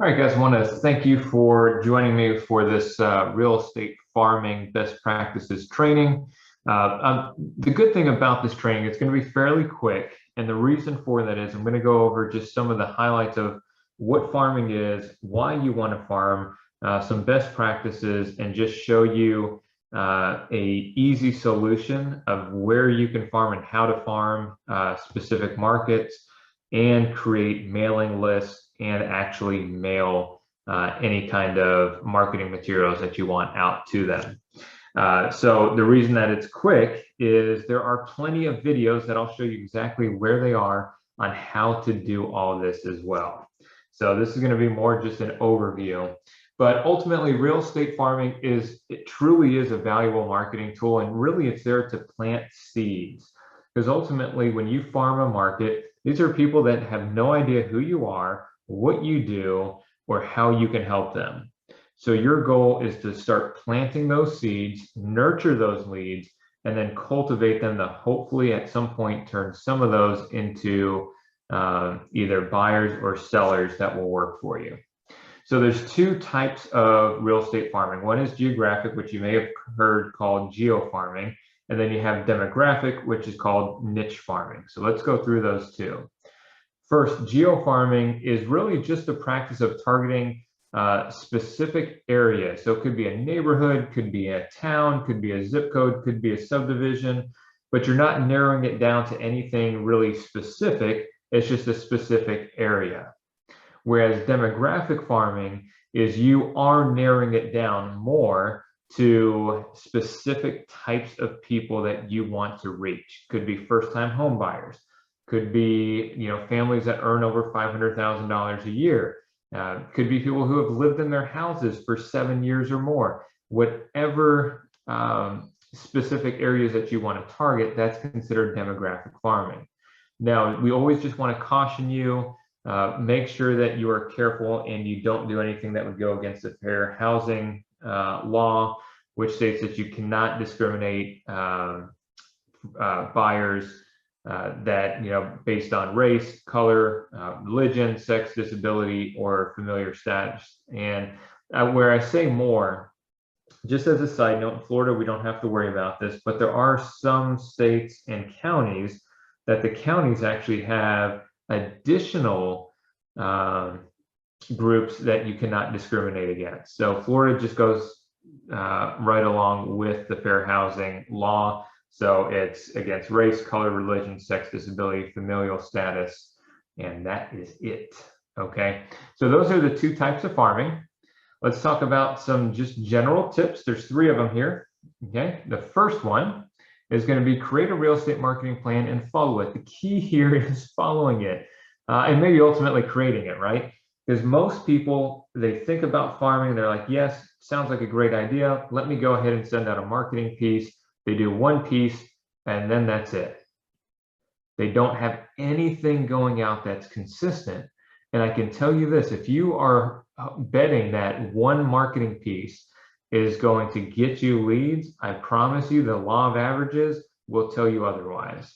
All right, guys, I want to thank you for joining me for this real estate farming best practices training. The good thing about this training, it's going to be fairly quick. And the reason for that is I'm going to go over just some of the highlights of what farming is, why you want to farm, some best practices, and just show you a easy solution of where you can farm and how to farm specific markets and create mailing lists and actually mail any kind of marketing materials that you want out to them. So the reason that it's quick is there are plenty of videos that I'll show you exactly where they are on how to do all this as well. So this is going to be more just an overview. But ultimately, real estate farming it truly is a valuable marketing tool, and really it's there to plant seeds. Because ultimately, when you farm a market, these are people that have no idea who you are, what you do, or how you can help them. So your goal is to start planting those seeds, nurture those leads, and then cultivate them to hopefully at some point turn some of those into either buyers or sellers that will work for you. So there's two types of real estate farming. One is geographic, which you may have heard called geofarming. And then you have demographic, which is called niche farming. So let's go through those two. First, geofarming is really just the practice of targeting specific areas. So it could be a neighborhood, could be a town, could be a zip code, could be a subdivision, but you're not narrowing it down to anything really specific. It's just a specific area. Whereas demographic farming is you are narrowing it down more to specific types of people that you want to reach. Could be first-time home buyers, could be families that earn over $500,000 a year, could be people who have lived in their houses for 7 years or more. Whatever specific areas that you want to target, that's considered demographic farming. Now, we always just want to caution you, make sure that you are careful and you don't do anything that would go against the fair housing law, which states that you cannot discriminate buyers that based on race, color, religion, sex, disability, or familiar status. And where I say more, just as a side note, in Florida we don't have to worry about this, but there are some states and counties that the counties actually have additional groups that you cannot discriminate against. So Florida just goes right along with the fair housing law. So it's against race, color, religion, sex, disability, familial status, and that is it. Okay, so those are the two types of farming. Let's talk about some just general tips. There's 3 of them here. Okay, the first one is going to be create a real estate marketing plan and follow it. The key here is following it and maybe ultimately creating it, right? Because most people, they think about farming, they're like, yes, sounds like a great idea. Let me go ahead and send out a marketing piece. They do one piece and then that's it. They don't have anything going out that's consistent. And I can tell you this, if you are betting that one marketing piece is going to get you leads, I promise you the law of averages will tell you otherwise.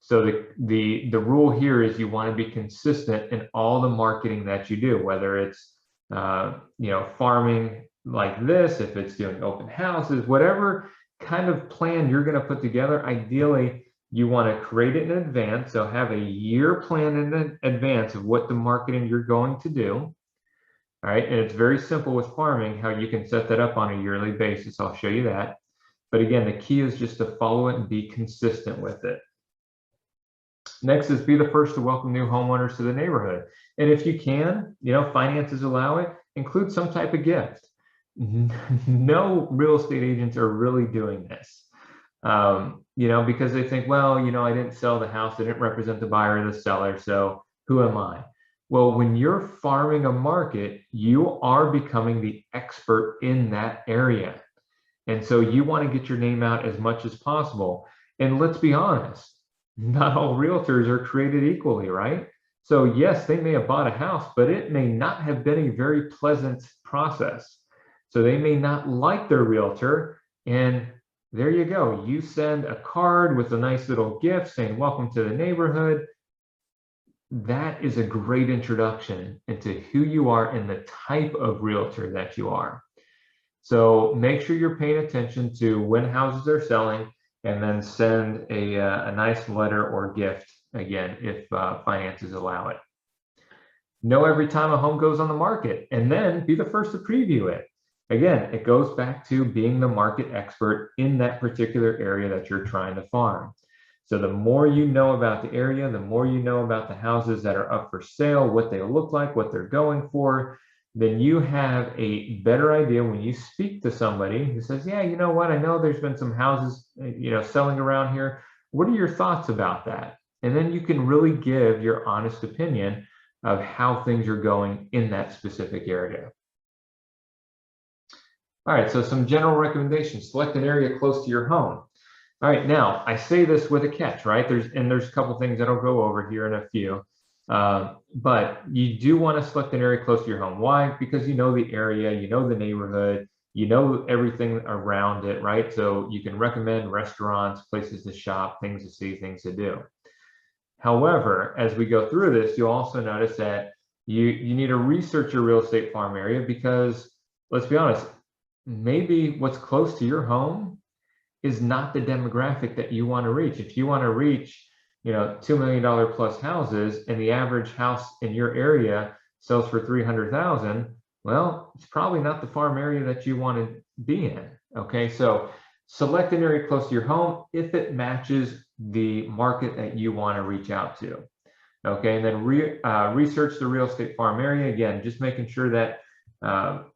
So the rule here is you want to be consistent in all the marketing that you do, whether it's farming like this, if it's doing open houses, whatever kind of plan you're going to put together. Ideally, you want to create it in advance. So have a year plan in advance of what the marketing you're going to do. All right, and it's very simple with farming, how you can set that up on a yearly basis. I'll show you that. But again, the key is just to follow it and be consistent with it. Next is be the first to welcome new homeowners to the neighborhood. And if you can, finances allow it, include some type of gift. No real estate agents are really doing this, because they think, well, I didn't sell the house, I didn't represent the buyer or the seller, so who am I? Well, when you're farming a market, you are becoming the expert in that area. And so you want to get your name out as much as possible. And let's be honest, not all realtors are created equally, right? So yes, they may have bought a house, but it may not have been a very pleasant process. So they may not like their realtor. And there you go. You send a card with a nice little gift saying, welcome to the neighborhood. that is a great introduction into who you are and the type of realtor that you are. So make sure you're paying attention to when houses are selling, and then send a nice letter or gift, again, if finances allow it. Know every time a home goes on the market, and then be the first to preview it. Again, it goes back to being the market expert in that particular area that you're trying to farm. So the more you know about the area, the more you know about the houses that are up for sale, what they look like, what they're going for, then you have a better idea when you speak to somebody who says, yeah, you know what, I know there's been some houses, selling around here. What are your thoughts about that? And then you can really give your honest opinion of how things are going in that specific area. All right, so some general recommendations. Select an area close to your home. All right, now I say this with a catch, right? There's a couple things that I'll go over here in a few. But you do want to select an area close to your home. Why? Because you know the area, you know the neighborhood, you know everything around it, right? So you can recommend restaurants, places to shop, things to see, things to do. However, as we go through this, you'll also notice that you need to research your real estate farm area, because let's be honest, maybe what's close to your home is not the demographic that you want to reach. If you want to reach, $2 million plus houses, and the average house in your area sells for 300,000, well, it's probably not the farm area that you want to be in. Okay, so select an area close to your home if it matches the market that you want to reach out to. Okay, and then research the real estate farm area. Again, just making sure that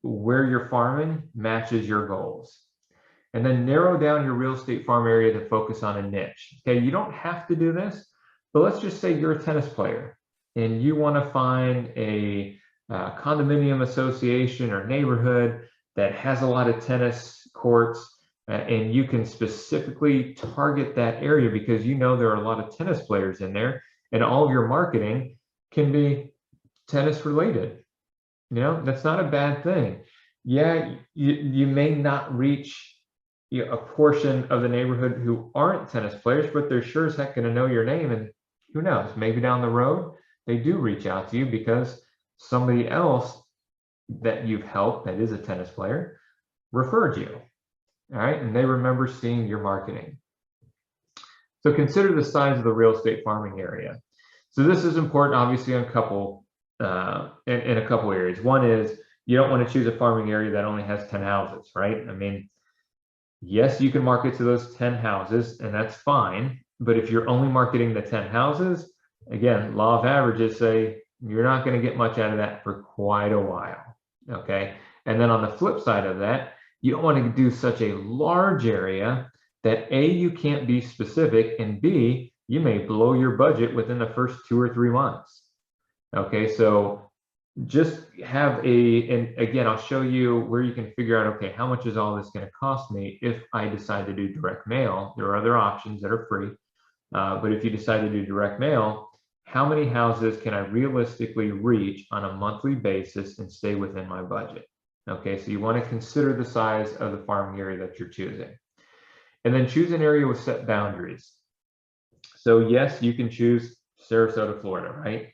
where you're farming matches your goals. And then narrow down your real estate farm area to focus on a niche. Okay, you don't have to do this, but let's just say you're a tennis player and you want to find a condominium association or neighborhood that has a lot of tennis courts, and you can specifically target that area because you know there are a lot of tennis players in there, and all of your marketing can be tennis related. That's not a bad thing. Yeah, you may not reach a portion of the neighborhood who aren't tennis players, but they're sure as heck going to know your name. And who knows, maybe down the road, they do reach out to you because somebody else that you've helped that is a tennis player referred you. All right, and they remember seeing your marketing. So consider the size of the real estate farming area. So this is important, obviously, in a couple areas. One is you don't want to choose a farming area that only has 10 houses, right? I mean, yes, you can market to those 10 houses, and that's fine. But if you're only marketing the 10 houses, again, law of averages say you're not going to get much out of that for quite a while. Okay. And then on the flip side of that, you don't want to do such a large area that A, you can't be specific, and B, you may blow your budget within the first 2 or 3 months. Okay. So just have and again, I'll show you where you can figure out, okay, how much is all this going to cost me if I decide to do direct mail? There are other options that are free, but if you decide to do direct mail, how many houses can I realistically reach on a monthly basis and stay within my budget? Okay, so you want to consider the size of the farming area that you're choosing. And then choose an area with set boundaries. So yes, you can choose Sarasota, Florida, right?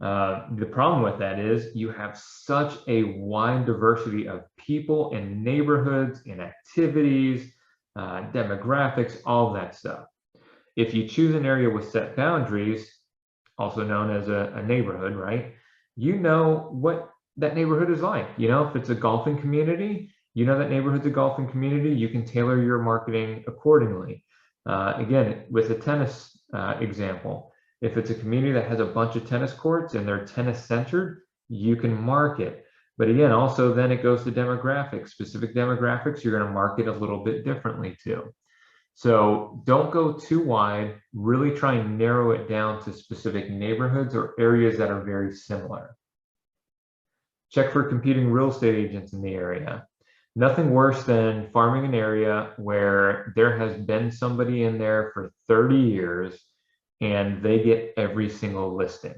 The problem with that is you have such a wide diversity of people and neighborhoods and activities, demographics, all of that stuff. If you choose an area with set boundaries, also known as a neighborhood, right? You know what that neighborhood is like. If it's a golfing community, that neighborhood's a golfing community, you can tailor your marketing accordingly. Again, with a tennis example, if it's a community that has a bunch of tennis courts and they're tennis centered, you can market. But again, also then it goes to demographics. Specific demographics, you're going to market a little bit differently too. So don't go too wide, really try and narrow it down to specific neighborhoods or areas that are very similar. Check for competing real estate agents in the area. Nothing worse than farming an area where there has been somebody in there for 30 years and they get every single listing.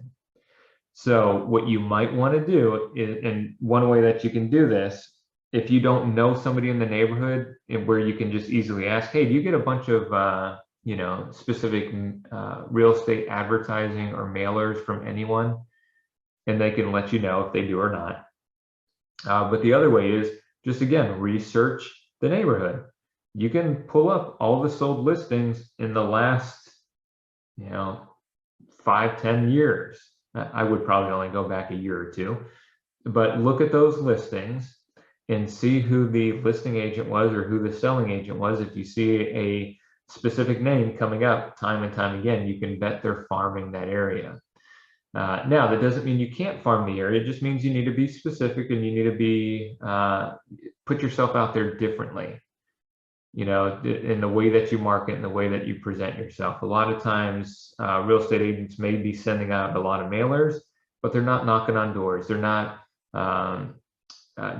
So what you might want to do is, and one way that you can do this, if you don't know somebody in the neighborhood where you can just easily ask, hey, do you get a bunch of specific real estate advertising or mailers from anyone, and they can let you know if they do or not. But the other way is just, again, research the neighborhood. You can pull up all the sold listings in the last 5-10 years. I would probably only go back a year or two, but look at those listings and see who the listing agent was or who the selling agent was. If you see a specific name coming up time and time again, you can bet they're farming that area. Now, that doesn't mean you can't farm the area. It just means you need to be specific, and you need to be put yourself out there differently, in the way that you market and the way that you present yourself. A lot of times, real estate agents may be sending out a lot of mailers, but they're not knocking on doors. They're not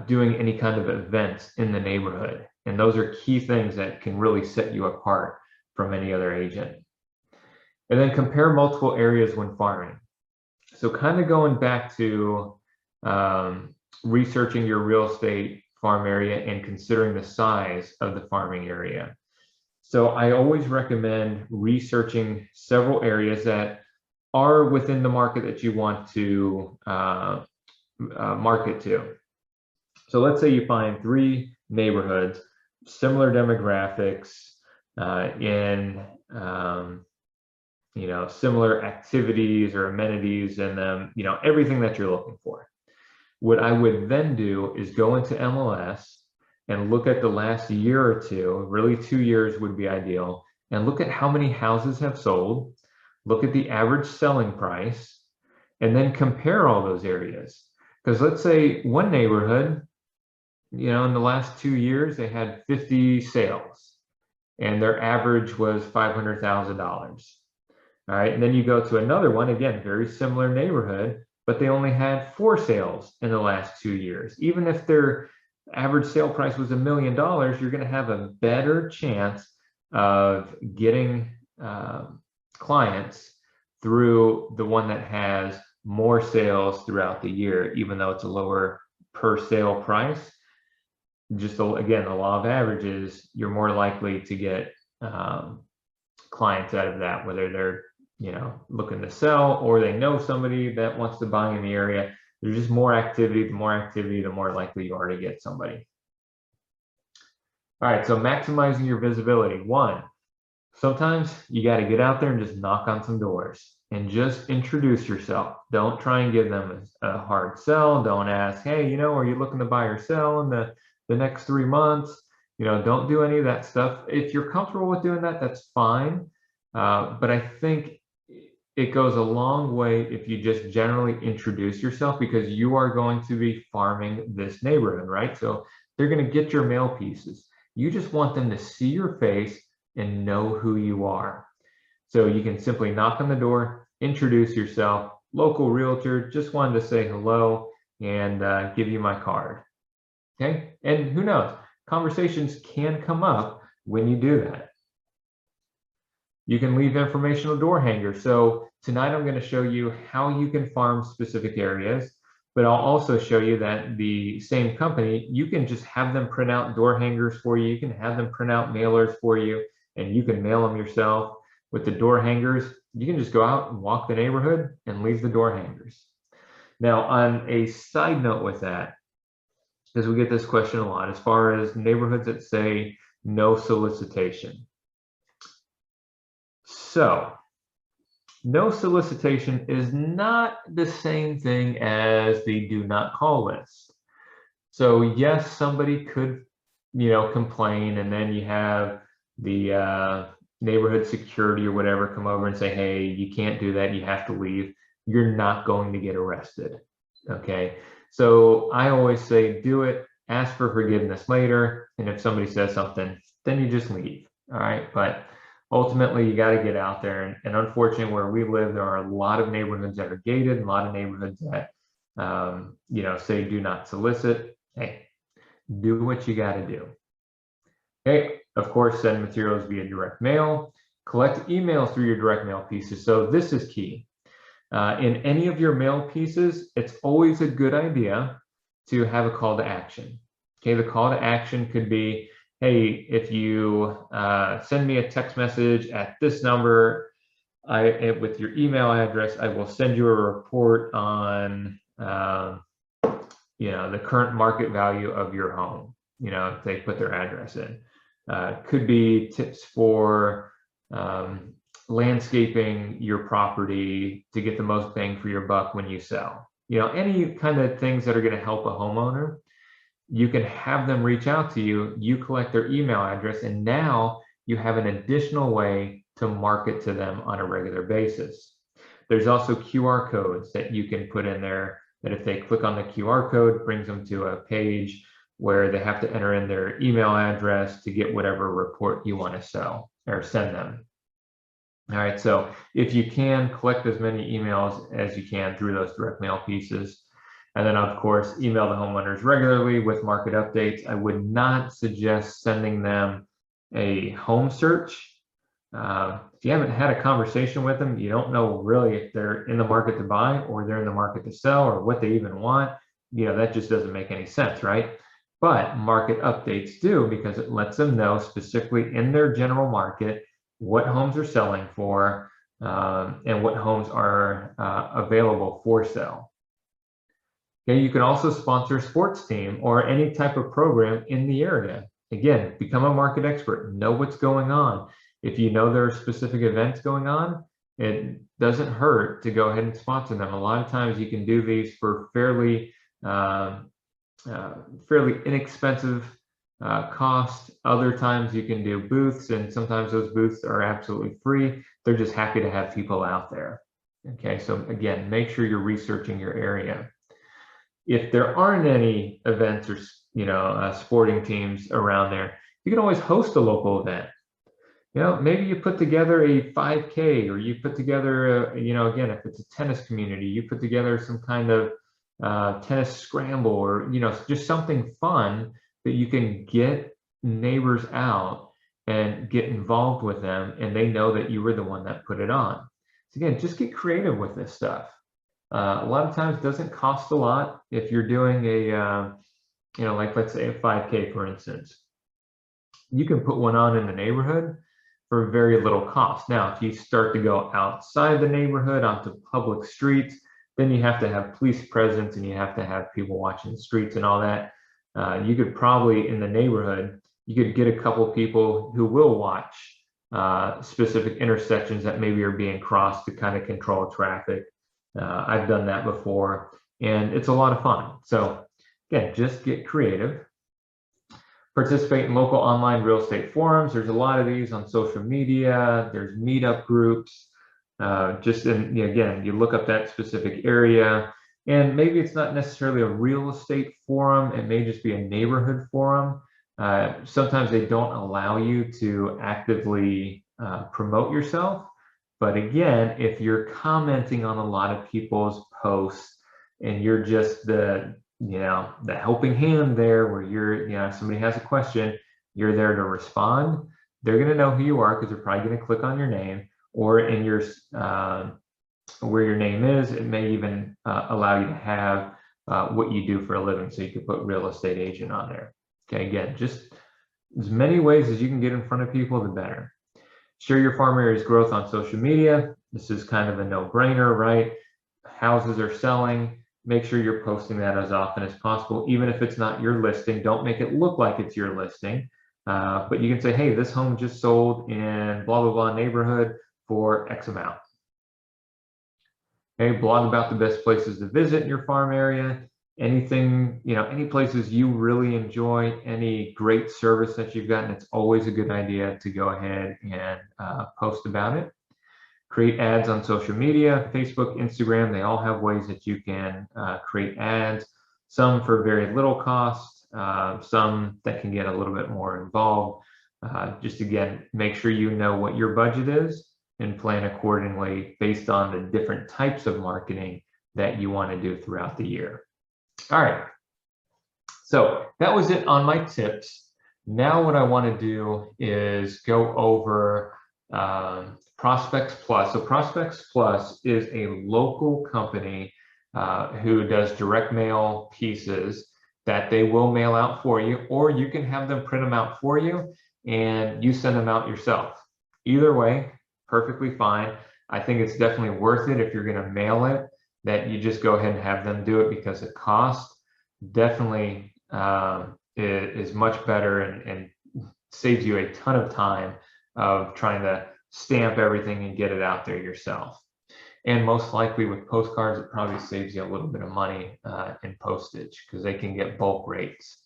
doing any kind of events in the neighborhood. And those are key things that can really set you apart from any other agent. And then compare multiple areas when farming. So kind of going back to researching your real estate farm area and considering the size of the farming area. So I always recommend researching several areas that are within the market that you want to market to. So let's say you find 3 neighborhoods, similar demographics, in similar activities or amenities in them, everything that you're looking for. What I would then do is go into MLS and look at the last year or two, really 2 years would be ideal, and look at how many houses have sold, look at the average selling price, and then compare all those areas. Because let's say one neighborhood, in the last 2 years, they had 50 sales and their average was $500,000. All right, and then you go to another one, again, very similar neighborhood, but they only had 4 sales in the last 2 years. Even if their average sale price was $1 million, you're going to have a better chance of getting clients through the one that has more sales throughout the year, even though it's a lower per sale price. Just again, the law of averages, you're more likely to get clients out of that, whether they're looking to sell or they know somebody that wants to buy in the area. There's just more activity. The more activity, the more likely you are to get somebody. All right, so maximizing your visibility. 1, sometimes you got to get out there and just knock on some doors and just introduce yourself. Don't try and give them a hard sell. Don't ask, hey, are you looking to buy or sell in the next 3 months? Don't do any of that stuff. If you're comfortable with doing that, that's fine. But I think it goes a long way if you just generally introduce yourself, because you are going to be farming this neighborhood, right? So they're going to get your mail pieces. You just want them to see your face and know who you are. So you can simply knock on the door, introduce yourself, local realtor, just wanted to say hello and give you my card. Okay, and who knows, conversations can come up when you do that. You can leave informational door hangers. So tonight I'm going to show you how you can farm specific areas, but I'll also show you that the same company, you can just have them print out door hangers for you. You can have them print out mailers for you, and you can mail them yourself. With the door hangers, you can just go out and walk the neighborhood and leave the door hangers. Now, on a side note with that, because we get this question a lot, as far as neighborhoods that say no solicitation. So, no solicitation is not the same thing as the do not call list. So yes, somebody could, complain, and then you have the neighborhood security or whatever come over and say, hey, you can't do that, you have to leave. You're not going to get arrested, okay? So I always say, do it, ask for forgiveness later, and if somebody says something, then you just leave, all right? But ultimately, you got to get out there. And unfortunately, where we live, there are a lot of neighborhoods that are gated, and a lot of neighborhoods that, say do not solicit. Hey, do what you got to do. Okay, of course, send materials via direct mail. Collect emails through your direct mail pieces. So this is key. In any of your mail pieces, it's always a good idea to have a call to action. Okay, the call to action could be, hey, if you send me a text message at this number, with your email address, I will send you a report on the current market value of your home. If they put their address in. Could be tips for landscaping your property to get the most bang for your buck when you sell. Any kind of things that are going to help a homeowner, you can have them reach out to you, you collect their email address, and now you have an additional way to market to them on a regular basis. There's also QR codes that you can put in there that if they click on the QR code, brings them to a page where they have to enter in their email address to get whatever report you want to sell or send them. All right, so if you can, collect as many emails as you can through those direct mail pieces. And then, of course, email the homeowners regularly with market updates. I would not suggest sending them a home search. If you haven't had a conversation with them, you don't know really if they're in the market to buy or they're in the market to sell or what they even want. That just doesn't make any sense, right? But market updates do, because it lets them know specifically in their general market what homes are selling for and what homes are available for sale. Okay, you can also sponsor a sports team or any type of program in the area. Again, become a market expert, know what's going on. If you know there are specific events going on, it doesn't hurt to go ahead and sponsor them. A lot of times you can do these for fairly inexpensive cost. Other times you can do booths, and sometimes those booths are absolutely free. They're just happy to have people out there. Okay, so again, make sure you're researching your area. If there aren't any events or sporting teams around there, you can always host a local event. Maybe you put together a 5K, or you put together again, if it's a tennis community, you put together some kind of tennis scramble, or just something fun that you can get neighbors out and get involved with them, and they know that you were the one that put it on. So again, just get creative with this stuff. A lot of times it doesn't cost a lot. If you're doing a like, let's say a 5K, for instance, you can put one on in the neighborhood for very little cost. Now, if you start to go outside the neighborhood onto public streets, then you have to have police presence and you have to have people watching the streets and all that. You could probably, in the neighborhood, you could get a couple people who will watch specific intersections that maybe are being crossed to kind of control traffic. I've done that before, and it's a lot of fun. So again, just get creative. Participate in local online real estate forums. There's a lot of these on social media. There's meetup groups. Again, you look up that specific area, and maybe it's not necessarily a real estate forum. It may just be a neighborhood forum. Sometimes they don't allow you to actively promote yourself. But again, if you're commenting on a lot of people's posts and you're just the helping hand there, where you're, somebody has a question, you're there to respond, they're going to know who you are, because they're probably going to click on your name, or in your where your name is. It may even allow you to have what you do for a living, so you could put real estate agent on there. Okay, again, just as many ways as you can get in front of people, the better. Share your farm area's growth on social media. This is kind of a no-brainer, right? Houses are selling. Make sure you're posting that as often as possible, even if it's not your listing. Don't make it look like it's your listing, but you can say, hey, this home just sold in blah, blah, blah neighborhood for X amount. Okay, blog about the best places to visit in your farm area. Anything, any places you really enjoy, any great service that you've gotten. It's always a good idea to go ahead and post about it. Create ads on social media, Facebook, Instagram. They all have ways that you can create ads, some for very little cost, some that can get a little bit more involved. Just again, make sure you know what your budget is and plan accordingly based on the different types of marketing that you want to do throughout the year. All right, so that was it on my tips. Now what I want to do is go over Prospects Plus. So Prospects Plus is a local company who does direct mail pieces, that they will mail out for you, or you can have them print them out for you and you send them out yourself. Either way, perfectly fine. I think it's definitely worth it if you're going to mail it, that you just go ahead and have them do it, because the cost definitely is much better and saves you a ton of time of trying to stamp everything and get it out there yourself. And most likely with postcards, it probably saves you a little bit of money in postage, because they can get bulk rates.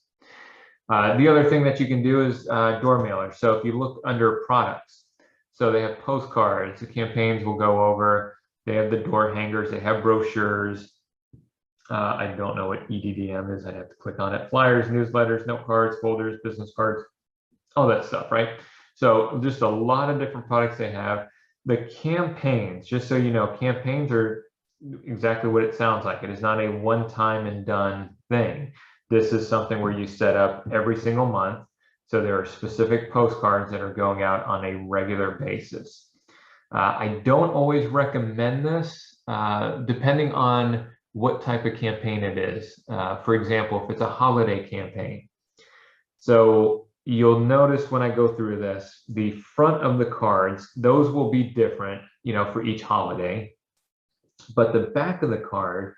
The other thing that you can do is door mailers. So if you look under products, so they have postcards, the campaigns will go over, they have the door hangers, they have brochures. I don't know what EDDM is, I'd have to click on it. Flyers, newsletters, note cards, folders, business cards, all that stuff, right? So just a lot of different products they have. The campaigns, just so you know, campaigns are exactly what it sounds like. It is not a one-time and done thing. This is something where you set up every single month. So there are specific postcards that are going out on a regular basis. I don't always recommend this, depending on what type of campaign it is. For example, if it's a holiday campaign. So you'll notice when I go through this, the front of the cards, those will be different, you know, for each holiday. But the back of the card,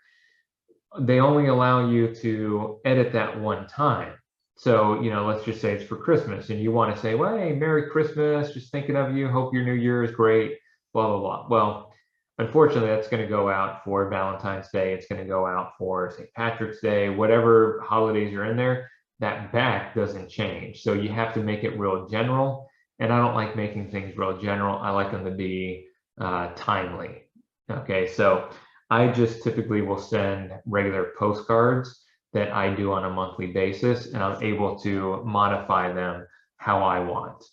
they only allow you to edit that one time. So, you know, let's just say it's for Christmas and you want to say, well, hey, Merry Christmas, just thinking of you, hope your new year is great, blah, blah, blah. Well, unfortunately, that's going to go out for Valentine's Day. It's going to go out for St. Patrick's Day, whatever holidays are in there. That back doesn't change. So you have to make it real general. And I don't like making things real general. I like them to be timely. Okay, so I just typically will send regular postcards that I do on a monthly basis, and I'm able to modify them how I want.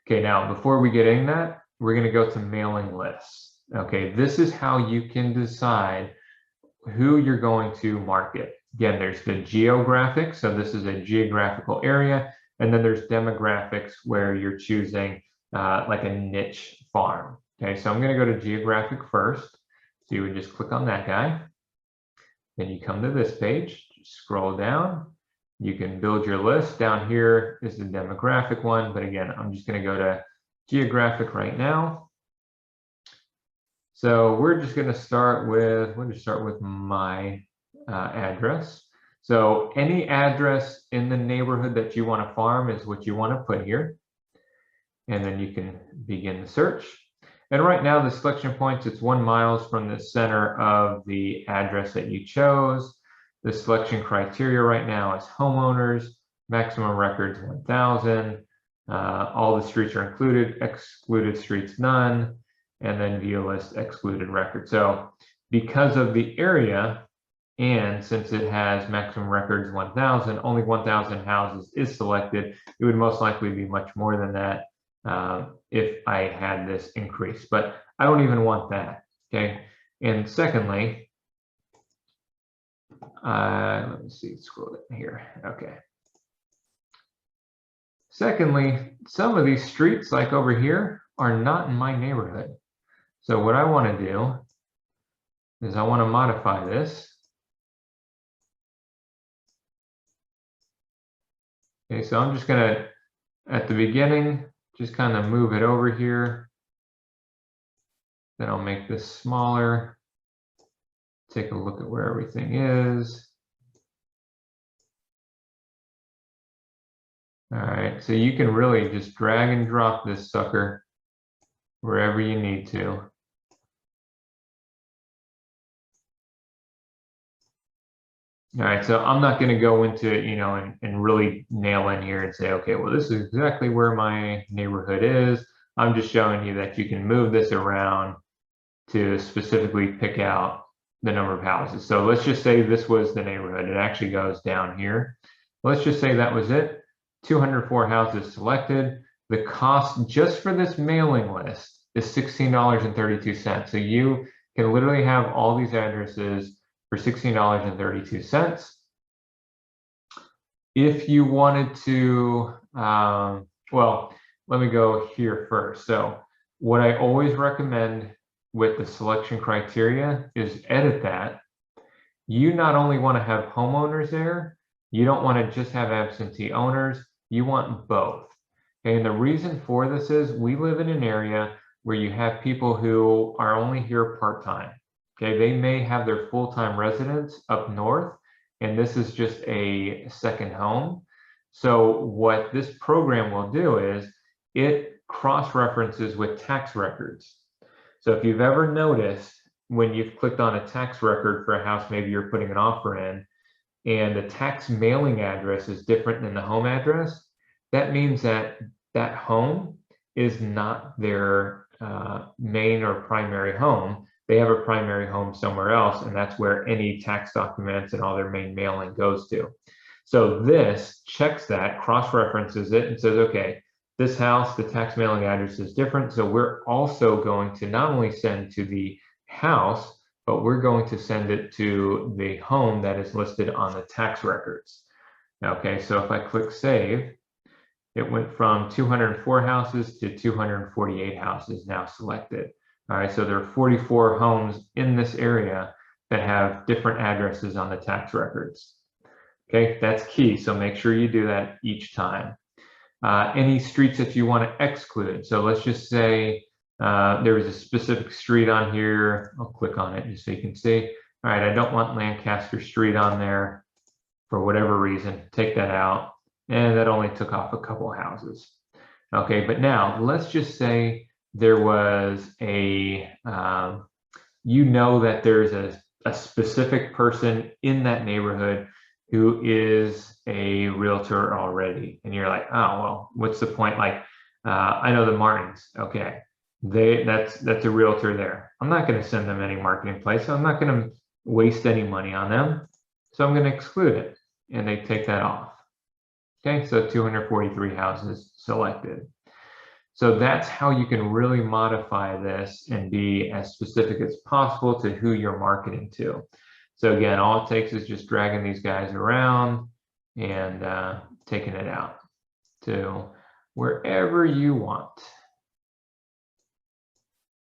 Okay, now before we get in that, we're going to go to mailing lists. Okay, this is how you can decide who you're going to market. Again, there's the geographic, so this is a geographical area, and then there's demographics where you're choosing like a niche farm. Okay, so I'm going to go to geographic first. So you would just click on that guy. Then you come to this page, scroll down. You can build your list. Down here is the demographic one, but again, I'm just going to go to geographic right now. So we're just going to start with, my address. So any address in the neighborhood that you want to farm is what you want to put here. And then you can begin the search. And right now the selection points, it's 1 mile from the center of the address that you chose. The selection criteria right now is homeowners, maximum records 1,000. All the streets are included, excluded streets none, and then view list excluded records. So because of the area, and since it has maximum records 1,000, only 1,000 houses is selected. It would most likely be much more than that if I had this increase, but I don't even want that. Okay, and secondly, let me see, scroll it here. Okay. Secondly, some of these streets, like over here, are not in my neighborhood. So what I want to do is I want to modify this. Okay, so I'm just gonna, at the beginning, just kind of move it over here. Then I'll make this smaller. Take a look at where everything is. All right, so you can really just drag and drop this sucker wherever you need to. All right, so I'm not going to go into, you know, and really nail in here and say, okay, well, this is exactly where my neighborhood is. I'm just showing you that you can move this around to specifically pick out the number of houses. So let's just say this was the neighborhood. It actually goes down here. Let's just say that was it. 204 houses selected. The cost just for this mailing list is $16.32. So you can literally have all these addresses for $16.32. If you wanted to, well, let me go here first. So what I always recommend with the selection criteria is edit that. You not only want to have homeowners there, You don't want to just have absentee owners, you want both. Okay, and the reason for this is we live in an area where you have people who are only here part-time. Okay, they may have their full-time residence up north, and this is just a second home. So what this program will do is it cross-references with tax records. So if you've ever noticed when you've clicked on a tax record for a house, maybe you're putting an offer in, and the tax mailing address is different than the home address, that means that that home is not their main or primary home. They have a primary home somewhere else, and that's where any tax documents and all their main mailing goes to. So this checks that, cross-references it, and says, okay, this house, the tax mailing address is different, so we're also going to not only send to the house, but we're going to send it to the home that is listed on the tax records. Okay, so if I click save, it went from 204 houses to 248 houses now selected. All right, so there are 44 homes in this area that have different addresses on the tax records. Okay, that's key, so make sure you do that each time. Any streets that you want to exclude. So let's just say there was a specific street on here. I'll click on it just so you can see. All right, I don't want Lancaster Street on there for whatever reason. Take that out. And that only took off a couple houses. Okay, but now let's just say there was a, you know that there's a specific person in that neighborhood who is a realtor already. And you're like, oh, well, what's the point? Like, I know the Martins. Okay, that's a realtor there. I'm not going to send them any marketing place. So I'm not going to waste any money on them. So I'm going to exclude it. And they take that off. Okay, so 243 houses selected. So that's how you can really modify this and be as specific as possible to who you're marketing to. So again, all it takes is just dragging these guys around and taking it out to wherever you want.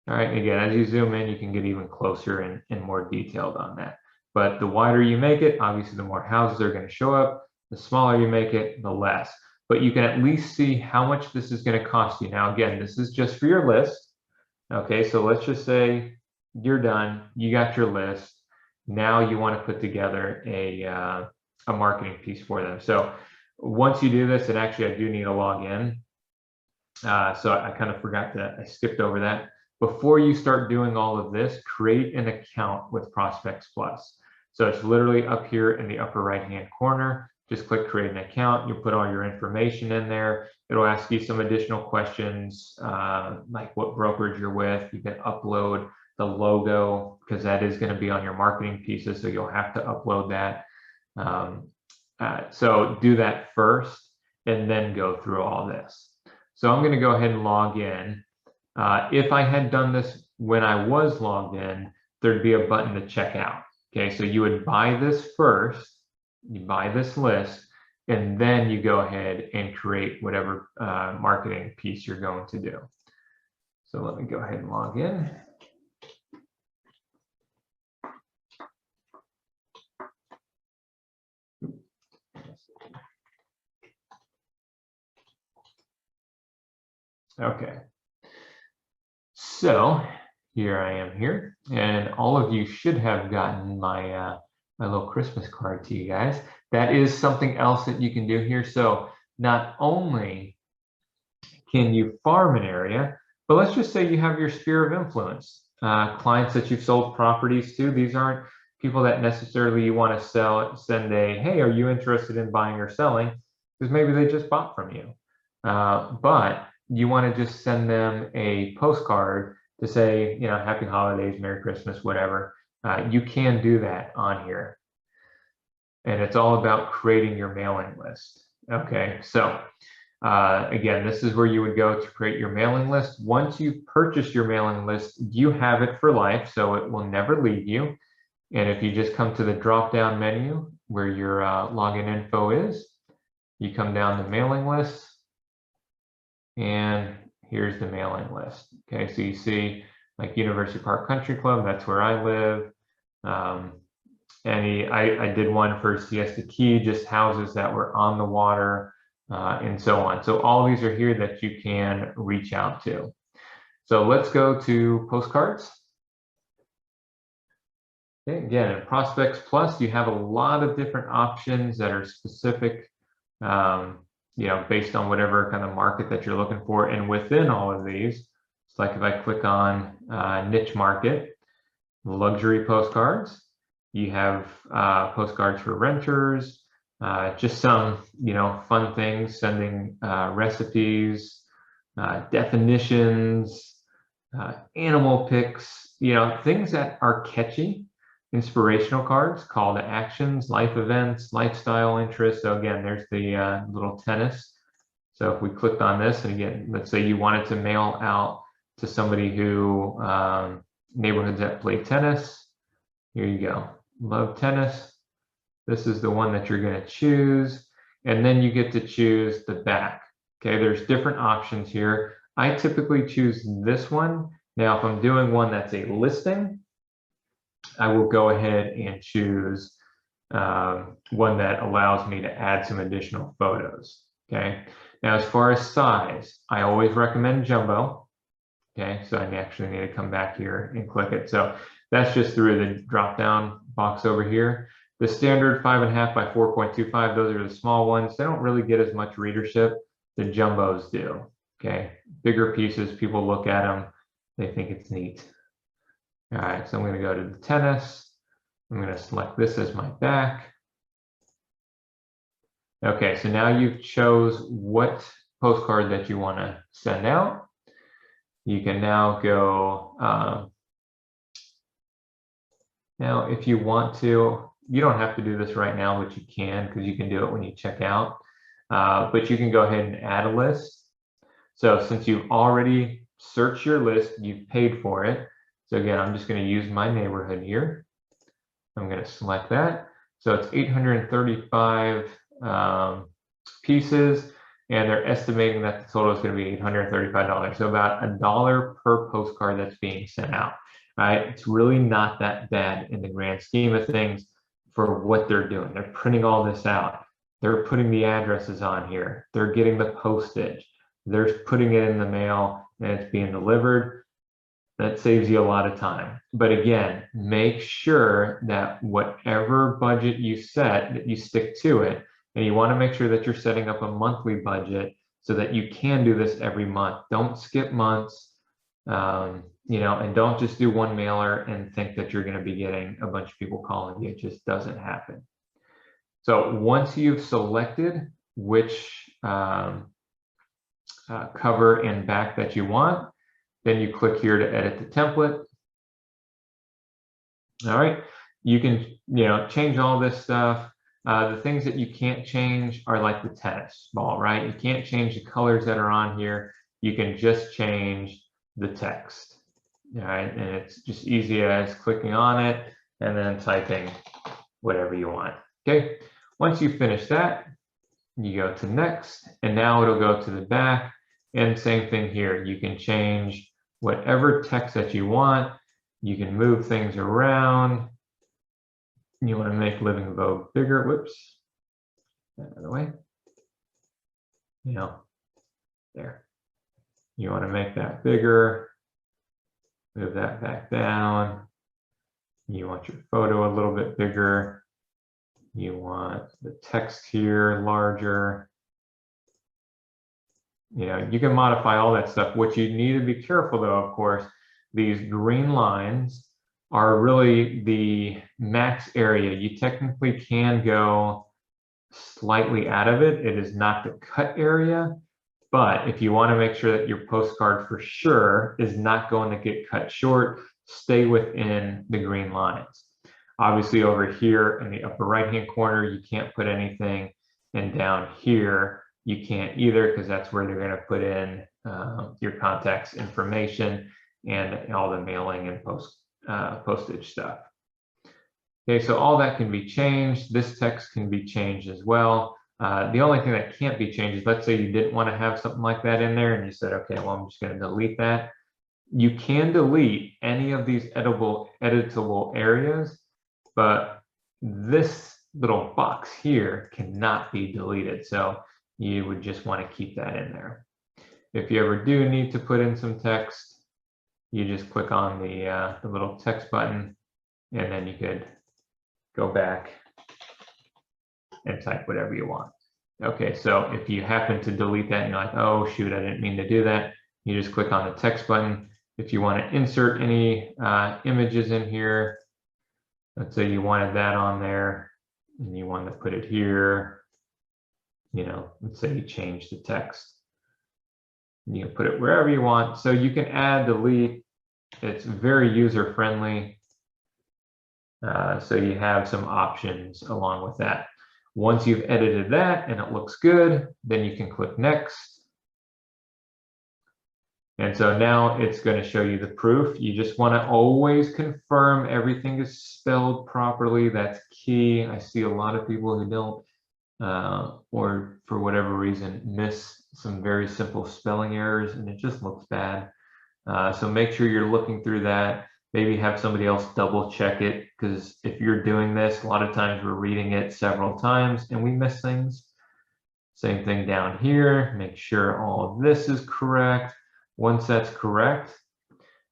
All right, again, as you zoom in, you can get even closer and more detailed on that. But the wider you make it, obviously the more houses are going to show up. The smaller you make it, the less. But you can at least see how much this is going to cost you. Now, again, this is just for your list. Okay, so let's just say you're done. You got your list. Now you want to put together a marketing piece for them. So once you do this, and actually I do need to log in. So I kind of forgot that. I skipped over that. Before you start doing all of this, create an account with Prospects Plus. So it's literally up here in the upper right-hand corner. Just click create an account. You put all your information in there. It'll ask you some additional questions, like what brokerage you're with. You can upload the logo because that is going to be on your marketing pieces. So you'll have to upload that. So do that first and then go through all this. So I'm going to go ahead and log in. If I had done this when I was logged in, there'd be a button to check out. Okay, so you would buy this first. You buy this list, and then you go ahead and create whatever marketing piece you're going to do. So let me go ahead and log in. Okay. So here I am here, and all of you should have gotten my my little Christmas card to you guys. That is something else that you can do here. So not only can you farm an area, but let's just say you have your sphere of influence, clients that you've sold properties to. These aren't people that necessarily you want to send a, hey, are you interested in buying or selling? Because maybe they just bought from you. But you want to just send them a postcard to say, you know, happy holidays, Merry Christmas, whatever. You can do that on here. And it's all about creating your mailing list. Okay, so again, this is where you would go to create your mailing list. Once you've purchased your mailing list, you have it for life, so it will never leave you. And if you just come to the drop-down menu where your login info is, you come down to mailing list, and here's the mailing list. Okay, so you see like University Park Country Club, that's where I live. any, I did one for Siesta Key, just houses that were on the water, and so on. So all these are here that you can reach out to. So let's go to postcards. Okay, again, in Prospects Plus, you have a lot of different options that are specific, based on whatever kind of market that you're looking for. And within all of these, it's like if I click on niche market, luxury postcards, you have postcards for renters, just some, fun things, sending recipes, definitions, animal pics, things that are catchy, inspirational cards, call to actions, life events, lifestyle interests. So again, there's the little tennis. So if we clicked on this, and again, let's say you wanted to mail out to somebody who, neighborhoods that play tennis, here you go, love tennis. This is the one that you're going to choose, and then you get to choose the back. Okay, there's different options here. I typically choose this one. Now, if I'm doing one that's a listing, I will go ahead and choose one that allows me to add some additional photos. Okay, now as far as size, I always recommend jumbo. Okay, so I actually need to come back here and click it. So that's just through the drop down box over here. The standard 5.5 by 4.25, those are the small ones. They don't really get as much readership. The jumbos do. Okay, bigger pieces, people look at them, they think it's neat. All right, so I'm going to go to the tennis. I'm going to select this as my back. Okay, so now you've chose what postcard that you want to send out. You can now go, now if you want to, you don't have to do this right now, but you can, because you can do it when you check out. But you can go ahead and add a list. So since you've already searched your list, you've paid for it. So again, I'm just going to use my neighborhood here. I'm going to select that. So it's 835 pieces, and they're estimating that the total is going to be $835. So about $1 per postcard that's being sent out. Right? It's really not that bad in the grand scheme of things for what they're doing. They're printing all this out. They're putting the addresses on here. They're getting the postage. They're putting it in the mail, and it's being delivered. That saves you a lot of time. But again, make sure that whatever budget you set, that you stick to it. And you want to make sure that you're setting up a monthly budget so that you can do this every month. Don't skip months, and don't just do one mailer and think that you're going to be getting a bunch of people calling you. It just doesn't happen. So once you've selected which cover and back that you want, then you click here to edit the template. All right, you can change all this stuff. The things that you can't change are like the tennis ball, right? You can't change the colors that are on here. You can just change the text. All right, and it's just easy as clicking on it and then typing whatever you want. Okay, once you finish that, you go to next, and now it'll go to the back. And same thing here, you can change whatever text that you want. You can move things around. You want to make Living Vogue bigger. Whoops, out of the way. There. You want to make that bigger. Move that back down. You want your photo a little bit bigger. You want the text here larger. You can modify all that stuff. What you need to be careful though, of course, these green lines are really the max area. You technically can go slightly out of it. It is not the cut area, but if you want to make sure that your postcard for sure is not going to get cut short, stay within the green lines. Obviously over here in the upper right-hand corner, you can't put anything, and down here, you can't either, because that's where they're going to put in your contacts information and all the mailing and postage stuff. Okay, so all that can be changed. This text can be changed as well. The only thing that can't be changed is, let's say you didn't want to have something like that in there and you said, okay, well, I'm just going to delete that. You can delete any of these editable areas, but this little box here cannot be deleted. So you would just want to keep that in there. If you ever do need to put in some text, you just click on the little text button, and then you could go back and type whatever you want. Okay, so if you happen to delete that and you're like, oh shoot, I didn't mean to do that, you just click on the text button. If you want to insert any images in here, let's say you wanted that on there and you want to put it here, you know, let's say you change the text. You can put it wherever you want. So you can add, delete. It's very user friendly. So you have some options along with that. Once you've edited that and it looks good, then you can click next. And so now it's going to show you the proof. You just want to always confirm everything is spelled properly. That's key. I see a lot of people who don't, or for whatever reason, miss some very simple spelling errors, and it just looks bad. So make sure you're looking through that. Maybe have somebody else double check it, because if you're doing this, a lot of times we're reading it several times and we miss things. Same thing down here. Make sure all of this is correct. Once that's correct,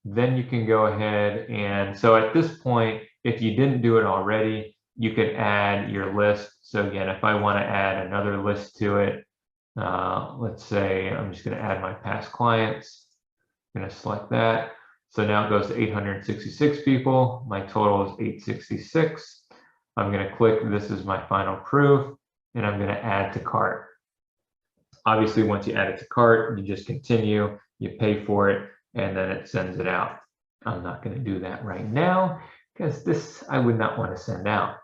then you can go ahead and, so at this point, if you didn't do it already, you could add your list. So again, if I want to add another list to it, let's say I'm just going to add my past clients. I'm going to select that. So now it goes to 866 people. My total is 866. I'm going to click, this is my final proof, and I'm going to add to cart. Obviously, once you add it to cart, you just continue, you pay for it, and then it sends it out. I'm not going to do that right now because this I would not want to send out.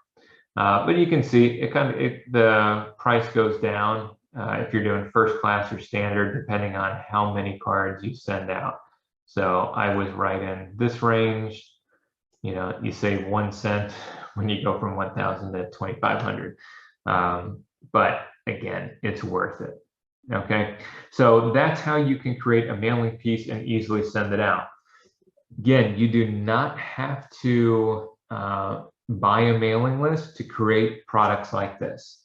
But you can see the price goes down if you're doing first class or standard, depending on how many cards you send out. So I was right in this range. You know, you save 1 cent when you go from 1,000 to 2,500. But again, it's worth it. Okay, so that's how you can create a mailing piece and easily send it out. Again, you do not have to buy a mailing list to create products like this.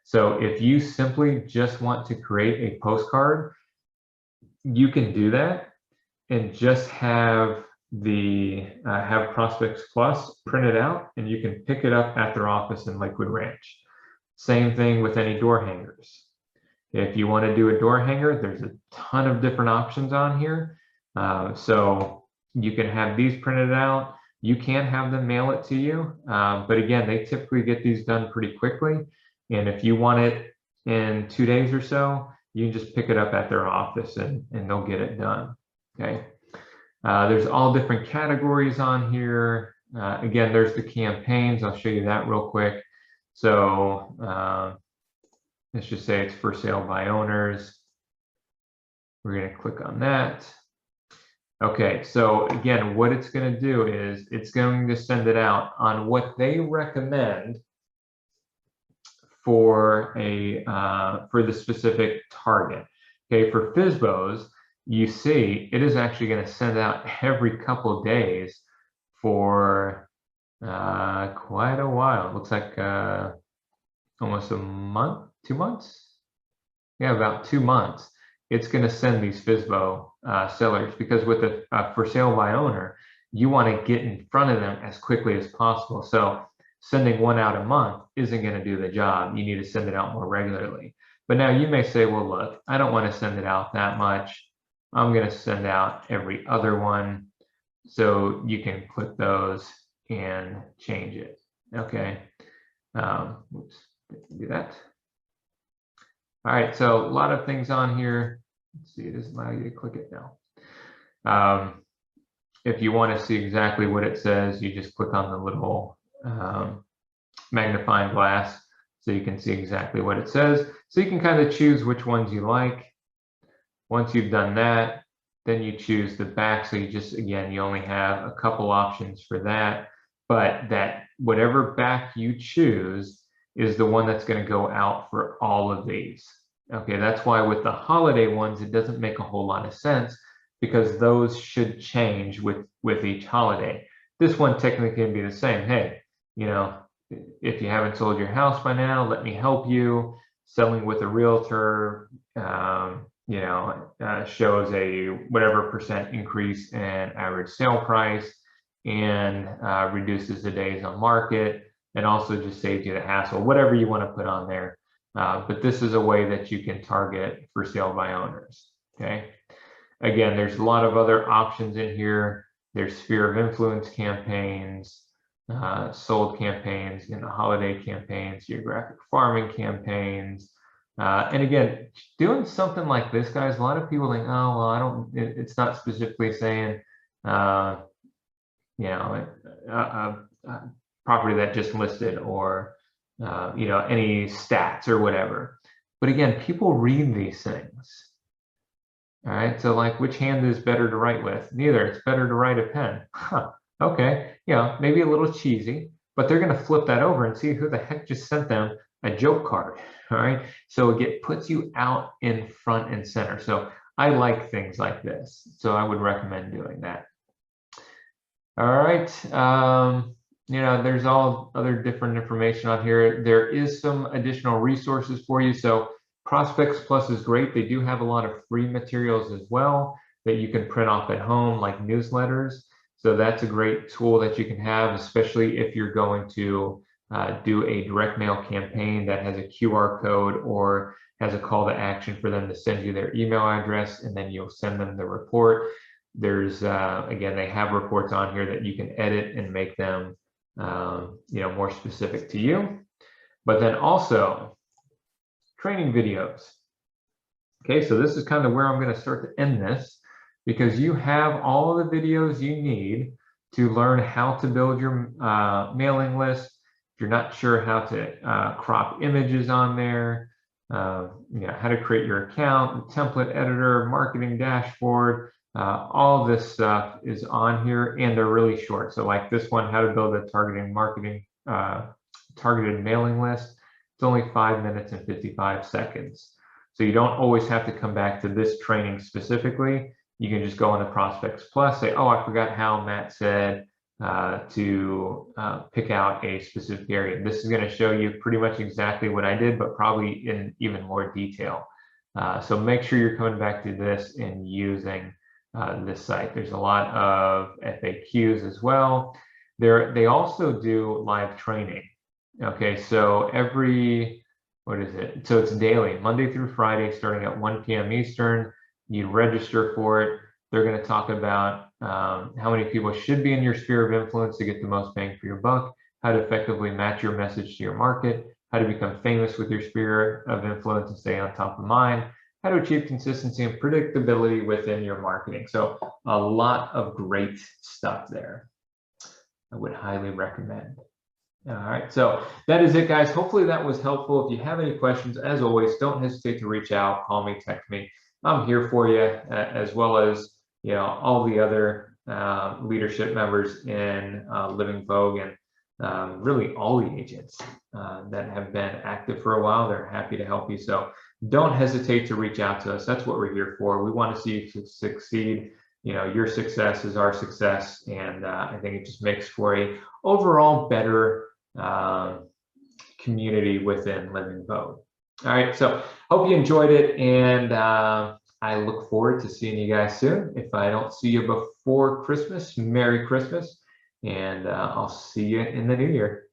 So if you simply just want to create a postcard, you can do that and just have the have Prospects Plus printed out, and you can pick it up at their office in Lakewood Ranch. Same thing with any door hangers. If you want to do a door hanger, there's a ton of different options on here. So you can have these printed out. You can have them mail it to you. But again, they typically get these done pretty quickly. And if you want it in 2 days or so, you can just pick it up at their office and they'll get it done. Okay. There's all different categories on here. Again, there's the campaigns. I'll show you that real quick. So let's just say it's for sale by owners. We're going to click on that. Okay, so again, what it's going to do is it's going to send it out on what they recommend for the specific target. Okay, for FSBOs, you see it is actually going to send out every couple of days for quite a while. It looks like almost a month, 2 months. Yeah, about 2 months. It's going to send these FSBO sellers, because with the for sale by owner, you want to get in front of them as quickly as possible. So sending one out a month isn't going to do the job. You need to send it out more regularly. But now you may say, well, look, I don't want to send it out that much. I'm going to send out every other one. So you can click those and change it. Okay. Oops, didn't do that. All right, so a lot of things on here. Let's see, it doesn't allow you to click it now. If you want to see exactly what it says, you just click on the little magnifying glass so you can see exactly what it says. So you can kind of choose which ones you like. Once you've done that, then you choose the back. So you just, again, you only have a couple options for that, but that whatever back you choose is the one that's going to go out for all of these. Okay, that's why with the holiday ones, it doesn't make a whole lot of sense, because those should change with each holiday. This one technically can be the same. Hey, you know, if you haven't sold your house by now, let me help you. Selling with a realtor, shows a whatever percent increase in average sale price and reduces the days on market, and also just saves you the hassle, whatever you want to put on there. But this is a way that you can target for sale by owners. Okay. Again, there's a lot of other options in here. There's sphere of influence campaigns, sold campaigns, holiday campaigns, geographic farming campaigns. And again, doing something like this, guys, a lot of people think, oh, well, it's not specifically saying, a property that just listed, or, any stats or whatever. But again, people read these things. All right, so like, which hand is better to write with? Neither. It's better to write a pen. Huh. Okay, maybe a little cheesy, but they're going to flip that over and see who the heck just sent them a joke card. All right, so it puts you out in front and center. So I like things like this, so I would recommend doing that. All right, there's all other different information on here. There is some additional resources for you. So Prospects Plus is great. They do have a lot of free materials as well that you can print off at home, like newsletters. So that's a great tool that you can have, especially if you're going to do a direct mail campaign that has a QR code or has a call to action for them to send you their email address, and then you'll send them the report. There's, again, they have reports on here that you can edit and make them, more specific to you. But then also, training videos. Okay, so this is kind of where I'm going to start to end this, because you have all of the videos you need to learn how to build your mailing list. If you're not sure how to crop images on there, how to create your account, template editor, marketing dashboard, all this stuff is on here, and they're really short. So like this one, how to build a targeted mailing list. It's only 5 minutes and 55 seconds. So you don't always have to come back to this training specifically. You can just go on the Prospects Plus, say, oh, I forgot how Matt said to pick out a specific area. This is going to show you pretty much exactly what I did, but probably in even more detail. So make sure you're coming back to this and using this site. There's a lot of FAQs as well. They also do live training. Okay, so so it's daily, Monday through Friday, starting at 1 p.m. Eastern. You register for it. They're going to talk about how many people should be in your sphere of influence to get the most bang for your buck, how to effectively match your message to your market, how to become famous with your sphere of influence and stay on top of mind, how to achieve consistency and predictability within your marketing. So a lot of great stuff there. I would highly recommend. All right, so that is it, guys. Hopefully that was helpful. If you have any questions, as always, don't hesitate to reach out, call me, text me. I'm here for you, as well as all the other leadership members in Living Vogue, and really all the agents that have been active for a while. They're happy to help you. So don't hesitate to reach out to us. That's what we're here for. We want to see you succeed. Your success is our success, and I think it just makes for a overall better community within Living Vogue. All right, so hope you enjoyed it, and I look forward to seeing you guys soon. If I don't see you before Christmas, Merry Christmas, and I'll see you in the new year.